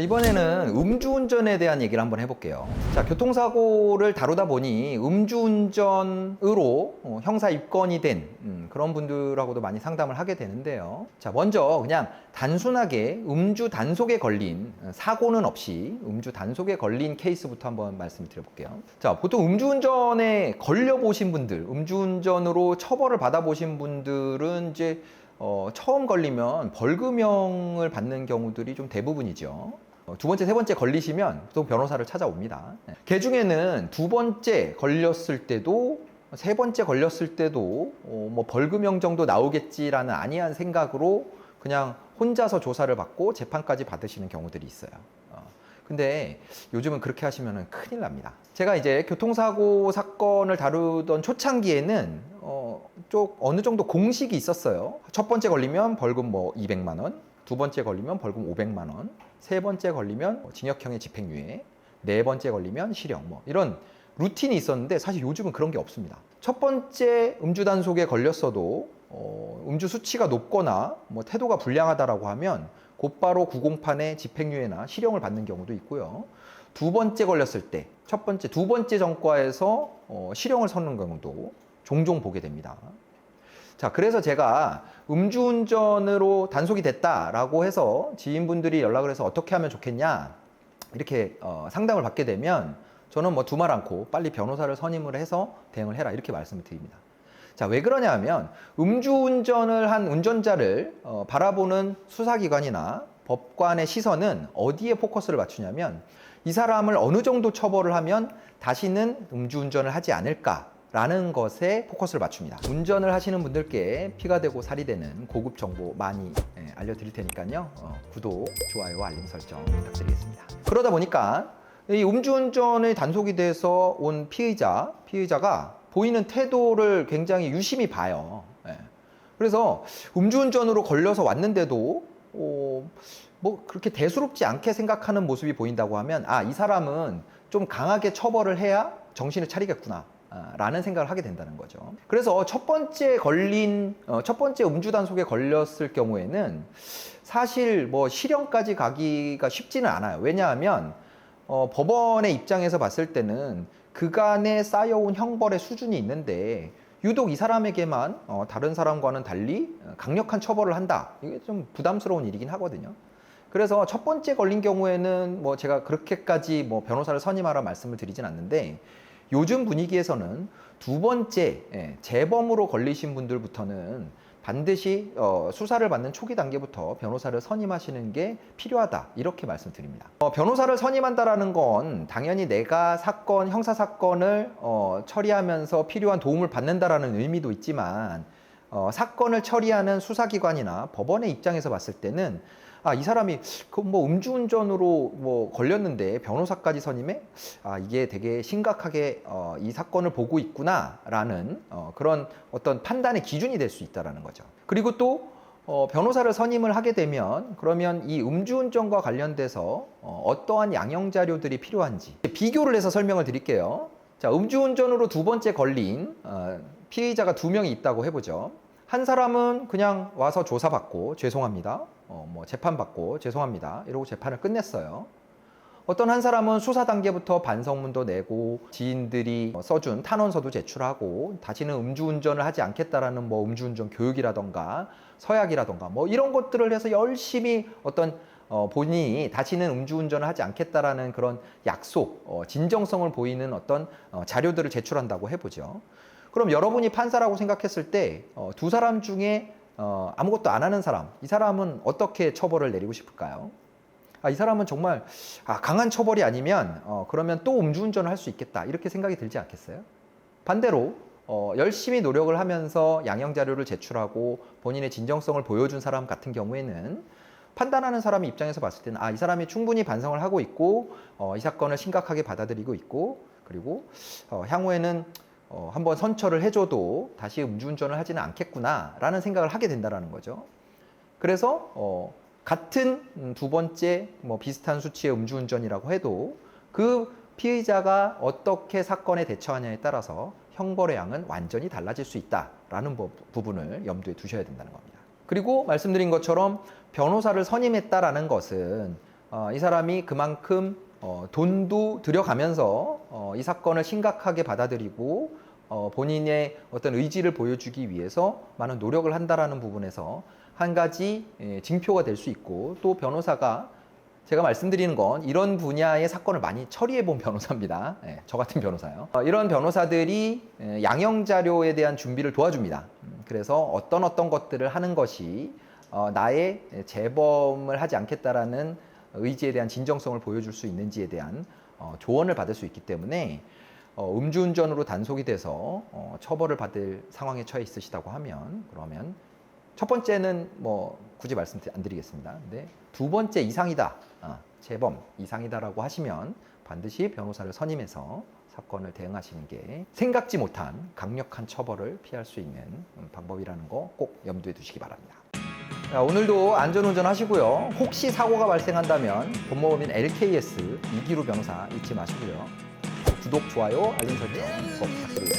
이번에는 음주운전에 대한 얘기를 한번 해볼게요. 자, 교통사고를 다루다 보니 음주운전으로 형사 입건이 된 그런 분들하고도 많이 상담을 하게 되는데요. 자, 먼저 그냥 단순하게 음주 단속에 걸린, 사고는 없이 음주 단속에 걸린 케이스부터 한번 말씀을 드려볼게요. 자, 보통 음주운전에 걸려보신 분들, 음주운전으로 처벌을 받아보신 분들은 이제 처음 걸리면 벌금형을 받는 경우들이 좀 대부분이죠. 두 번째, 세 번째 걸리시면 보통 변호사를 찾아옵니다. 그 중에는 두 번째 걸렸을 때도, 세 번째 걸렸을 때도 뭐 벌금형 정도 나오겠지라는 안이한 생각으로 그냥 혼자서 조사를 받고 재판까지 받으시는 경우들이 있어요. 근데 요즘은 그렇게 하시면 큰일 납니다. 제가 이제 교통사고 사건을 다루던 초창기에는 어느 정도 공식이 있었어요. 첫 번째 걸리면 벌금 뭐 200만 원, 두 번째 걸리면 벌금 500만 원, 세 번째 걸리면 징역형의 집행유예, 네 번째 걸리면 실형, 뭐 이런 루틴이 있었는데 사실 요즘은 그런 게 없습니다. 첫 번째 음주 단속에 걸렸어도 음주 수치가 높거나 뭐 태도가 불량하다라고 하면 곧바로 908의 집행유예나 실형을 받는 경우도 있고요. 두 번째 걸렸을 때, 두 번째 전과에서 실형을 서는 경우도 종종 보게 됩니다. 자, 그래서 제가 음주운전으로 단속이 됐다라고 해서 지인분들이 연락을 해서 어떻게 하면 좋겠냐 이렇게 상담을 받게 되면 저는 뭐 두말 않고 빨리 변호사를 선임을 해서 대응을 해라 이렇게 말씀을 드립니다. 자, 왜 그러냐 하면 음주운전을 한 운전자를 바라보는 수사기관이나 법관의 시선은 어디에 포커스를 맞추냐면 이 사람을 어느 정도 처벌을 하면 다시는 음주운전을 하지 않을까라는 것에 포커스를 맞춥니다. 운전을 하시는 분들께 피가 되고 살이 되는 고급 정보 많이 알려드릴 테니까요. 구독, 좋아요, 알림 설정 부탁드리겠습니다. 그러다 보니까 이 음주운전의 단속이 돼서 온 피의자가 보이는 태도를 굉장히 유심히 봐요. 그래서 음주운전으로 걸려서 왔는데도 뭐 그렇게 대수롭지 않게 생각하는 모습이 보인다고 하면 이 사람은 좀 강하게 처벌을 해야 정신을 차리겠구나 라는 생각을 하게 된다는 거죠. 그래서 첫 번째 음주 단속에 걸렸을 경우에는 사실 뭐 실형까지 가기가 쉽지는 않아요. 왜냐하면 법원의 입장에서 봤을 때는 그간에 쌓여온 형벌의 수준이 있는데 유독 이 사람에게만 다른 사람과는 달리 강력한 처벌을 한다. 이게 좀 부담스러운 일이긴 하거든요. 그래서 첫 번째 걸린 경우에는 뭐 제가 그렇게까지 뭐 변호사를 선임하라 말씀을 드리진 않는데 요즘 분위기에서는 두 번째 재범으로 걸리신 분들부터는 반드시 수사를 받는 초기 단계부터 변호사를 선임하시는 게 필요하다 이렇게 말씀드립니다. 변호사를 선임한다라는 건 당연히 내가 형사 사건을 처리하면서 필요한 도움을 받는다라는 의미도 있지만 사건을 처리하는 수사기관이나 법원의 입장에서 봤을 때는 이 사람이 뭐 음주운전으로 뭐 걸렸는데 변호사까지 선임해? 이게 되게 심각하게 이 사건을 보고 있구나라는 그런 어떤 판단의 기준이 될 수 있다라는 거죠. 그리고 또 변호사를 선임을 하게 되면 그러면 이 음주운전과 관련돼서 어떠한 양형 자료들이 필요한지 비교를 해서 설명을 드릴게요. 자, 음주운전으로 두 번째 걸린 피의자가 두 명이 있다고 해보죠. 한 사람은 그냥 와서 조사받고 죄송합니다. 뭐 재판받고 죄송합니다. 이러고 재판을 끝냈어요. 어떤 한 사람은 수사 단계부터 반성문도 내고 지인들이 써준 탄원서도 제출하고 다시는 음주운전을 하지 않겠다라는 뭐 음주운전 교육이라던가 서약이라던가 뭐 이런 것들을 해서 열심히 본인이 다시는 음주운전을 하지 않겠다라는 그런 약속, 진정성을 보이는 어떤 자료들을 제출한다고 해보죠. 그럼 여러분이 판사라고 생각했을 때 두 사람 중에 아무것도 안 하는 사람, 이 사람은 어떻게 처벌을 내리고 싶을까요? 이 사람은 정말 강한 처벌이 아니면 그러면 또 음주운전을 할 수 있겠다 이렇게 생각이 들지 않겠어요? 반대로 열심히 노력을 하면서 양형 자료를 제출하고 본인의 진정성을 보여준 사람 같은 경우에는 판단하는 사람의 입장에서 봤을 때는 이 사람이 충분히 반성을 하고 있고 이 사건을 심각하게 받아들이고 있고 그리고 향후에는 한번 선처를 해줘도 다시 음주운전을 하지는 않겠구나 라는 생각을 하게 된다는 거죠. 그래서 같은 두 번째 비슷한 수치의 음주운전이라고 해도 그 피의자가 어떻게 사건에 대처하냐에 따라서 형벌의 양은 완전히 달라질 수 있다라는 부분을 염두에 두셔야 된다는 겁니다. 그리고 말씀드린 것처럼 변호사를 선임했다라는 것은 이 사람이 그만큼 돈도 들여가면서 이 사건을 심각하게 받아들이고 본인의 어떤 의지를 보여주기 위해서 많은 노력을 한다라는 부분에서 한 가지 징표가 될 수 있고, 또 변호사가 제가 말씀드리는 건 이런 분야의 사건을 많이 처리해 본 변호사입니다. 저 같은 변호사요. 이런 변호사들이 양형 자료에 대한 준비를 도와줍니다. 그래서 어떤 것들을 하는 것이 나의 재범을 하지 않겠다라는 의지에 대한 진정성을 보여줄 수 있는지에 대한 조언을 받을 수 있기 때문에 음주운전으로 단속이 돼서 처벌을 받을 상황에 처해 있으시다고 하면, 그러면 첫 번째는 뭐 굳이 말씀 안 드리겠습니다. 근데 두 번째 이상이다, 재범 이상이다라고 하시면 반드시 변호사를 선임해서 사건을 대응하시는 게 생각지 못한 강력한 처벌을 피할 수 있는 방법이라는 거 꼭 염두에 두시기 바랍니다. 자, 오늘도 안전운전 하시고요. 혹시 사고가 발생한다면 본모법인 LKS 이기루 변호사 잊지 마시고요. 구독, 좋아요, 알림 설정 꼭 부탁드리겠습니다.